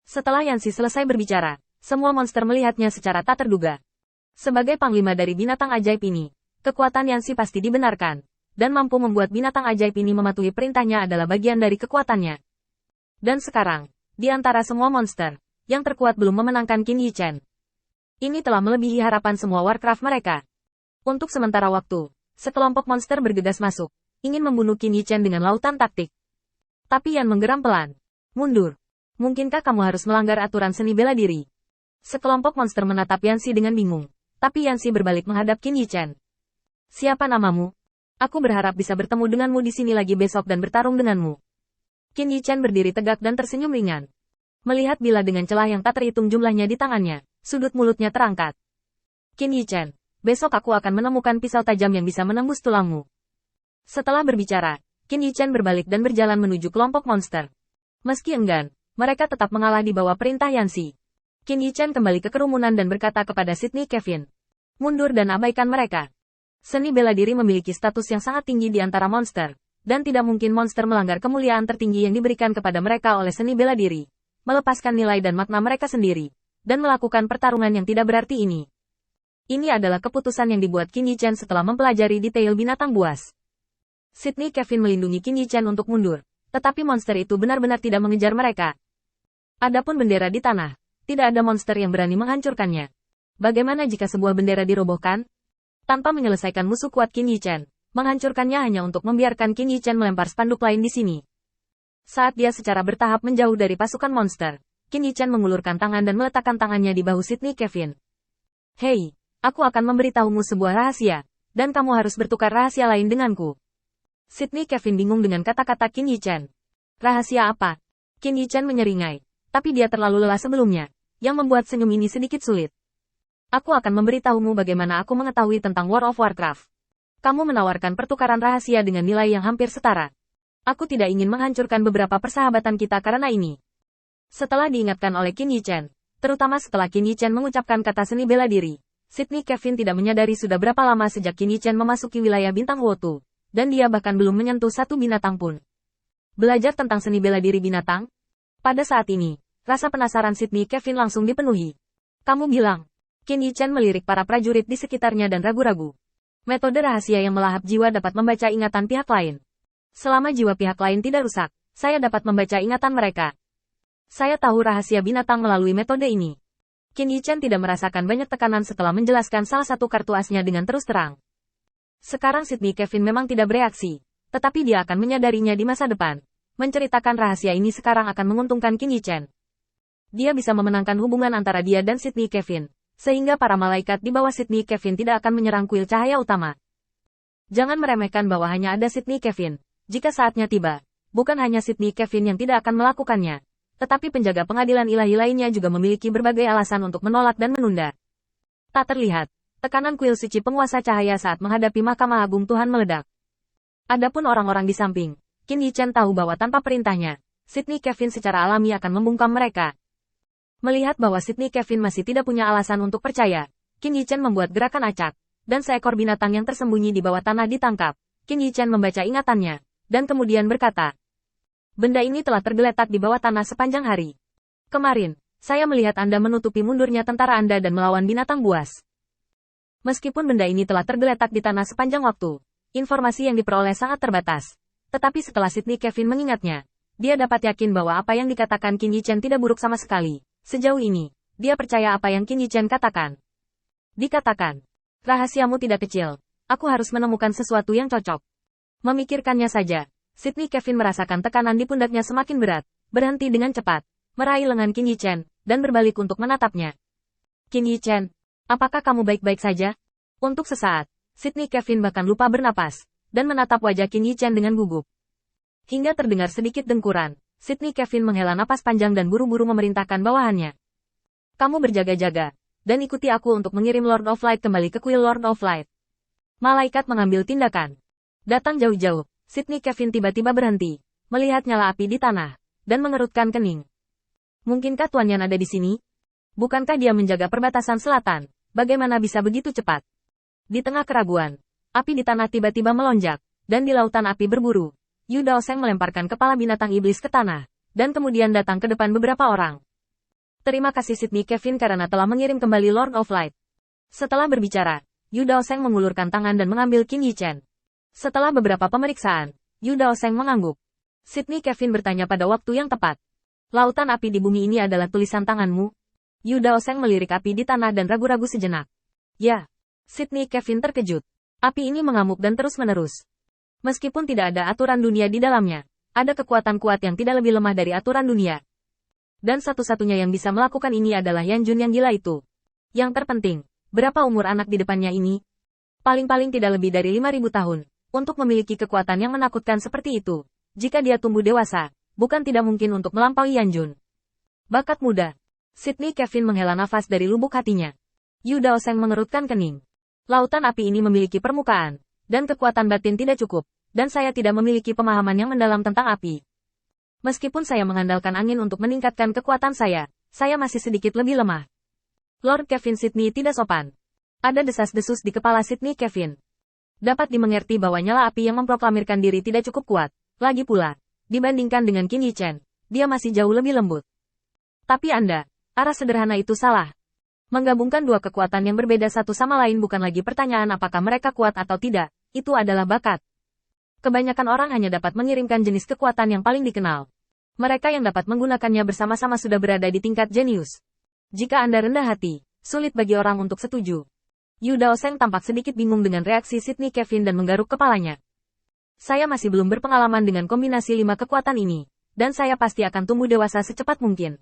Setelah Yanxi selesai berbicara, semua monster melihatnya secara tak terduga. Sebagai panglima dari binatang ajaib ini, kekuatan Yanxi pasti dibenarkan, dan mampu membuat binatang ajaib ini mematuhi perintahnya adalah bagian dari kekuatannya. Dan sekarang, di antara semua monster, yang terkuat belum memenangkan Qin Yichen. Ini telah melebihi harapan semua Warcraft mereka. Untuk sementara waktu, sekelompok monster bergegas masuk, ingin membunuh Qin Yichen dengan lautan taktik. Tapi Yan menggeram pelan. Mundur. Mungkinkah kamu harus melanggar aturan seni bela diri? Sekelompok monster menatap Yanxi dengan bingung. Tapi Yanxi berbalik menghadap Qin Yichen. Siapa namamu? Aku berharap bisa bertemu denganmu di sini lagi besok dan bertarung denganmu. Qin Yichen berdiri tegak dan tersenyum ringan. Melihat bila dengan celah yang tak terhitung jumlahnya di tangannya, sudut mulutnya terangkat. Qin Yichen, besok aku akan menemukan pisau tajam yang bisa menembus tulangmu. Setelah berbicara, Qin Yichen berbalik dan berjalan menuju kelompok monster. Meski enggan, mereka tetap mengalah di bawah perintah Yanxi. Qin Yichen kembali ke kerumunan dan berkata kepada Sydney Kevin. Mundur dan abaikan mereka. Seni bela diri memiliki status yang sangat tinggi di antara monster, dan tidak mungkin monster melanggar kemuliaan tertinggi yang diberikan kepada mereka oleh seni bela diri, melepaskan nilai dan makna mereka sendiri, dan melakukan pertarungan yang tidak berarti ini. Ini adalah keputusan yang dibuat Qin Yichen setelah mempelajari detail binatang buas. Sydney Kevin melindungi Qin Yichen untuk mundur, tetapi monster itu benar-benar tidak mengejar mereka. Adapun bendera di tanah, tidak ada monster yang berani menghancurkannya. Bagaimana jika sebuah bendera dirobohkan? Tanpa menyelesaikan musuh kuat Qin Yichen, menghancurkannya hanya untuk membiarkan Qin Yichen melempar spanduk lain di sini. Saat dia secara bertahap menjauh dari pasukan monster, Qin Yichen mengulurkan tangan dan meletakkan tangannya di bahu Sydney Kevin. Hei, aku akan memberitahumu sebuah rahasia, dan kamu harus bertukar rahasia lain denganku. Sydney Kevin bingung dengan kata-kata Qin Yichen. Rahasia apa? Qin Yichen menyeringai, tapi dia terlalu lelah sebelumnya, yang membuat senyum ini sedikit sulit. Aku akan memberitahumu bagaimana aku mengetahui tentang World of Warcraft. Kamu menawarkan pertukaran rahasia dengan nilai yang hampir setara. Aku tidak ingin menghancurkan beberapa persahabatan kita karena ini. Setelah diingatkan oleh Qin Yichen, terutama setelah Qin Yichen mengucapkan kata seni bela diri, Sydney Kevin tidak menyadari sudah berapa lama sejak Qin Yichen memasuki wilayah bintang Wotu, dan dia bahkan belum menyentuh satu binatang pun. Belajar tentang seni bela diri binatang? Pada saat ini, rasa penasaran Sydney Kevin langsung dipenuhi. Kamu bilang, Qin Yichen melirik para prajurit di sekitarnya dan ragu-ragu. Metode rahasia yang melahap jiwa dapat membaca ingatan pihak lain. Selama jiwa pihak lain tidak rusak, saya dapat membaca ingatan mereka. Saya tahu rahasia binatang melalui metode ini. Qin Yichen tidak merasakan banyak tekanan setelah menjelaskan salah satu kartu asnya dengan terus terang. Sekarang Sydney Kevin memang tidak bereaksi, tetapi dia akan menyadarinya di masa depan. Menceritakan rahasia ini sekarang akan menguntungkan Qin Yichen. Dia bisa memenangkan hubungan antara dia dan Sydney Kevin, sehingga para malaikat di bawah Sydney Kevin tidak akan menyerang kuil cahaya utama. Jangan meremehkan bahwa hanya ada Sydney Kevin. Jika saatnya tiba, bukan hanya Sydney Kevin yang tidak akan melakukannya, tetapi penjaga pengadilan ilahi lainnya juga memiliki berbagai alasan untuk menolak dan menunda. Tak terlihat, tekanan kuil suci penguasa cahaya saat menghadapi Mahkamah Agung Tuhan meledak. Adapun orang-orang di samping, Qin Yichen tahu bahwa tanpa perintahnya, Sydney Kevin secara alami akan membungkam mereka. Melihat bahwa Sydney Kevin masih tidak punya alasan untuk percaya, Qin Yichen membuat gerakan acak, dan seekor binatang yang tersembunyi di bawah tanah ditangkap. Qin Yichen membaca ingatannya, dan kemudian berkata, benda ini telah tergeletak di bawah tanah sepanjang hari. Kemarin, saya melihat Anda menutupi mundurnya tentara Anda dan melawan binatang buas. Meskipun benda ini telah tergeletak di tanah sepanjang waktu, informasi yang diperoleh sangat terbatas. Tetapi setelah Sydney Kevin mengingatnya, dia dapat yakin bahwa apa yang dikatakan Qin Yichen tidak buruk sama sekali. Sejauh ini, dia percaya apa yang Qin Yichen katakan. Dikatakan, rahasiamu tidak kecil, aku harus menemukan sesuatu yang cocok. Memikirkannya saja, Sydney Kevin merasakan tekanan di pundaknya semakin berat, berhenti dengan cepat, meraih lengan Qin Yichen, dan berbalik untuk menatapnya. Qin Yichen, apakah kamu baik-baik saja? Untuk sesaat, Sydney Kevin bahkan lupa bernapas, dan menatap wajah Qin Yichen dengan gugup. Hingga terdengar sedikit dengkuran, Sydney Kevin menghela napas panjang dan buru-buru memerintahkan bawahannya. Kamu berjaga-jaga, dan ikuti aku untuk mengirim Lord of Light kembali ke kuil Lord of Light. Malaikat mengambil tindakan. Datang jauh-jauh, Sydney Kevin tiba-tiba berhenti, melihat nyala api di tanah, dan mengerutkan kening. Mungkinkah Tuan Yan ada di sini? Bukankah dia menjaga perbatasan selatan? Bagaimana bisa begitu cepat? Di tengah keraguan, api di tanah tiba-tiba melonjak, dan di lautan api berburu. Yu Daoseng melemparkan kepala binatang iblis ke tanah, dan kemudian datang ke depan beberapa orang. Terima kasih Sydney Kevin karena telah mengirim kembali Lord of Light. Setelah berbicara, Yu Daoseng mengulurkan tangan dan mengambil Qin Yi Chen. Setelah beberapa pemeriksaan, Yu Daoseng mengangguk. Sydney Kevin bertanya pada waktu yang tepat. Lautan api di bumi ini adalah tulisan tanganmu? Yu Daoseng melirik api di tanah dan ragu-ragu sejenak. Ya. Sydney Kevin terkejut. Api ini mengamuk dan terus-menerus. Meskipun tidak ada aturan dunia di dalamnya, ada kekuatan kuat yang tidak lebih lemah dari aturan dunia. Dan satu-satunya yang bisa melakukan ini adalah Yan Jun yang gila itu. Yang terpenting, berapa umur anak di depannya ini? Paling-paling tidak lebih dari 5.000 tahun. Untuk memiliki kekuatan yang menakutkan seperti itu, jika dia tumbuh dewasa, bukan tidak mungkin untuk melampaui Yan Jun. Bakat muda. Sydney Kevin menghela nafas dari lubuk hatinya. Yu Daoseng mengerutkan kening. Lautan api ini memiliki permukaan, dan kekuatan batin tidak cukup, dan saya tidak memiliki pemahaman yang mendalam tentang api. Meskipun saya mengandalkan angin untuk meningkatkan kekuatan saya masih sedikit lebih lemah. Lord Kevin Sydney tidak sopan. Ada desas-desus di kepala Sydney Kevin. Dapat dimengerti bahwa nyala api yang memproklamirkan diri tidak cukup kuat. Lagi pula, dibandingkan dengan Qin Yi Chen, dia masih jauh lebih lembut. Tapi arah sederhana itu salah. Menggabungkan dua kekuatan yang berbeda satu sama lain bukan lagi pertanyaan apakah mereka kuat atau tidak, itu adalah bakat. Kebanyakan orang hanya dapat mengirimkan jenis kekuatan yang paling dikenal. Mereka yang dapat menggunakannya bersama-sama sudah berada di tingkat jenius. Jika Anda rendah hati, sulit bagi orang untuk setuju. Yu Daoseng tampak sedikit bingung dengan reaksi Sydney Kevin dan menggaruk kepalanya. Saya masih belum berpengalaman dengan kombinasi 5 kekuatan ini, dan saya pasti akan tumbuh dewasa secepat mungkin.